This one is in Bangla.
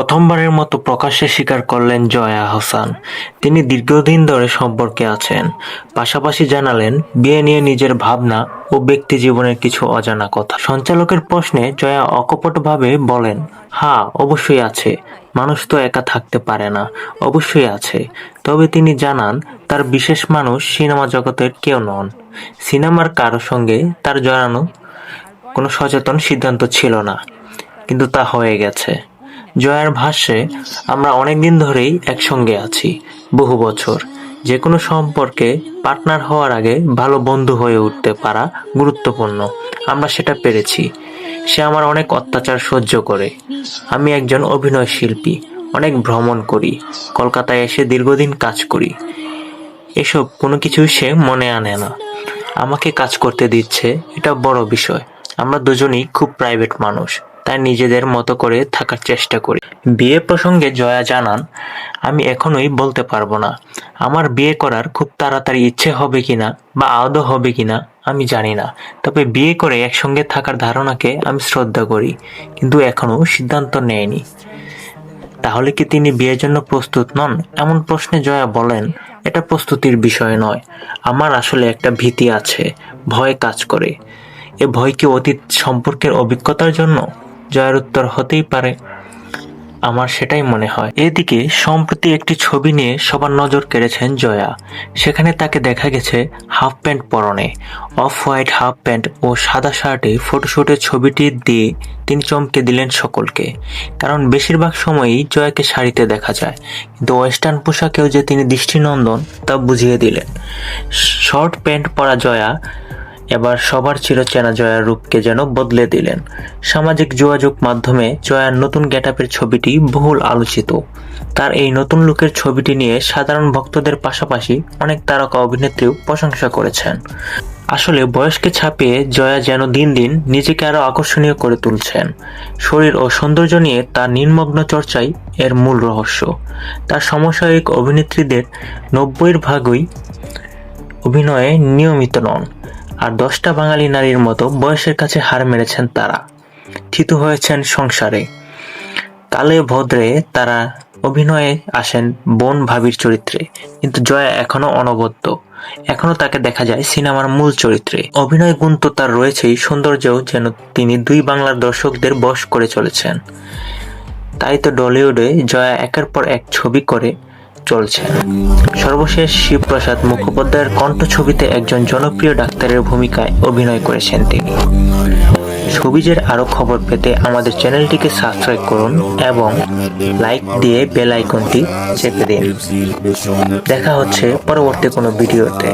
প্রথমবারের মতো প্রকাশ্যে স্বীকার করলেন জয়া আহসান, তিনি দীর্ঘদিন ধরে সম্পর্কে আছেন। পাশাপাশি জানালেন বিয়ে নিয়ে নিজের ভাবনা ও ব্যক্তিজীবনের কিছু অজানা কথা। সঞ্চালকের প্রশ্নে জয়া অকপটভাবে বলেন, হ্যাঁ, অবশ্যই আছে। মানুষ তো একা থাকতে পারে না, অবশ্যই আছে। তবে তিনি জানান তার বিশেষ মানুষ সিনেমা জগতের কেউ নন। সিনেমার কারো সঙ্গে তার জড়ানো কোনো সচেতন সিদ্ধান্ত ছিল না, কিন্তু তা হয়ে গেছে। জয়ার ভাষ্যে, আমরা অনেকদিন ধরেই একসঙ্গে আছি, বহু বছর। যে কোনো সম্পর্কে পার্টনার হওয়ার আগে ভালো বন্ধু হয়ে উঠতে পারা গুরুত্বপূর্ণ। আমরা সেটা পেরেছি। সে আমার অনেক অত্যাচার সহ্য করে। আমি একজন অভিনয় শিল্পী, অনেক ভ্রমণ করি, কলকাতায় এসে দীর্ঘদিন কাজ করি। এসব কোনো কিছুই সে মনে আনে না। আমাকে কাজ করতে দিচ্ছে, এটা বড় বিষয়। আমরা দুজনেই খুব প্রাইভেট মানুষ, তাই নিজেদের মতো করে থাকার চেষ্টা করি। বিয়ে প্রসঙ্গে জয়া জানান, আমি এখনোই বলতে পারবো না। আমার বিয়ে করার খুব তাড়াতাড়ি ইচ্ছে হবে কিনা বা আদৌ হবে কিনা আমি জানি না। তবে বিয়ে করে একসঙ্গে থাকার ধারণাকে আমি শ্রদ্ধা করি, কিন্তু এখনো সিদ্ধান্ত নেয়নি। তাহলে কি তিনি বিয়ের জন্য প্রস্তুত নন? এমন প্রশ্নে জয়া বলেন, এটা প্রস্তুতির বিষয় নয়। আমার আসলে একটা ভীতি আছে, ভয় কাজ করে। এ ভয় কি অতীত সম্পর্কের অভিজ্ঞতার জন্য? জয়ার উত্তর, হতেই পারে। আমার সেটাই মনে হয়। এদিকে সম্প্রতি একটি ছবি নিয়ে সবার নজর কেড়েছেন জয়া। সেখানে তাকে দেখা গেছে হাফ প্যান্ট পরনে। অফ হোয়াইট হাফ প্যান্ট ও সাদা শার্টে ফটোশুটের ছবিটি দিয়ে তিনি চমকে দিলেন সকলকে। কারণ বেশিরভাগ সময়ই জয়াকে শাড়িতে দেখা যায়, কিন্তু ওয়েস্টার্ন পোশাকেও যে তিনি দৃষ্টিনন্দন তা বুঝিয়ে দিলেন। শর্ট প্যান্ট পরা জয়া এবার সবার চিরচেনা জয়ার রূপকে যেন বদলে দিলেন। সামাজিক যোগাযোগ মাধ্যমে জয়ার নতুন গেটআপের ছবিটি বহুল আলোচিত। তার এই নতুন লুকের ছবিটি নিয়ে সাধারণ ভক্তদের পাশাপাশি অনেক তারকা অভিনেত্রীও প্রশংসা করেছেন। আসলে বয়সকে ছাপিয়ে জয়া যেন দিন দিন নিজেকে আরো আকর্ষণীয় করে তুলছেন। শরীর ও সৌন্দর্য নিয়ে তার নির্মগ্ন চর্চাই এর মূল রহস্য। তার সমসাময়িক অভিনেত্রীদের 90% অভিনয়ে নিয়মিত নন, আর 10টা বাঙালি নারীর মতো বয়সের কাছে হার মেরেছেন তারা। থিতু হয়েছেন সংসারে। কালে ভদ্রে তারা অভিনয়ে আসেন বোন ভাবির চরিত্রে, কিন্তু জয়া এখনো অনবদ্য। এখনো তাকে দেখা যায় সিনেমার মূল চরিত্রে। অভিনয় গুণ তো তার রয়েছেই, সৌন্দর্যও যেন তিনি 2 বাংলার দর্শকদের বশ করে চলেছেন। তাই তো টলিউডে জয়া একের পর এক ছবি করে চলছে। সর্বশেষ শিবপ্রসাদ মুখোপাধ্যায়ের কণ্ঠ ছবিতে একজন জনপ্রিয় ডাক্তারের ভূমিকায় অভিনয় করেছেন তিনি। ছবিজের আরো খবর পেতে আমাদের চ্যানেলটিকে সাবস্ক্রাইব করুন এবং লাইক দিয়ে বেল আইকনটি চেপে দিন। দেখা হচ্ছে পরবর্তী কোনো ভিডিওতে।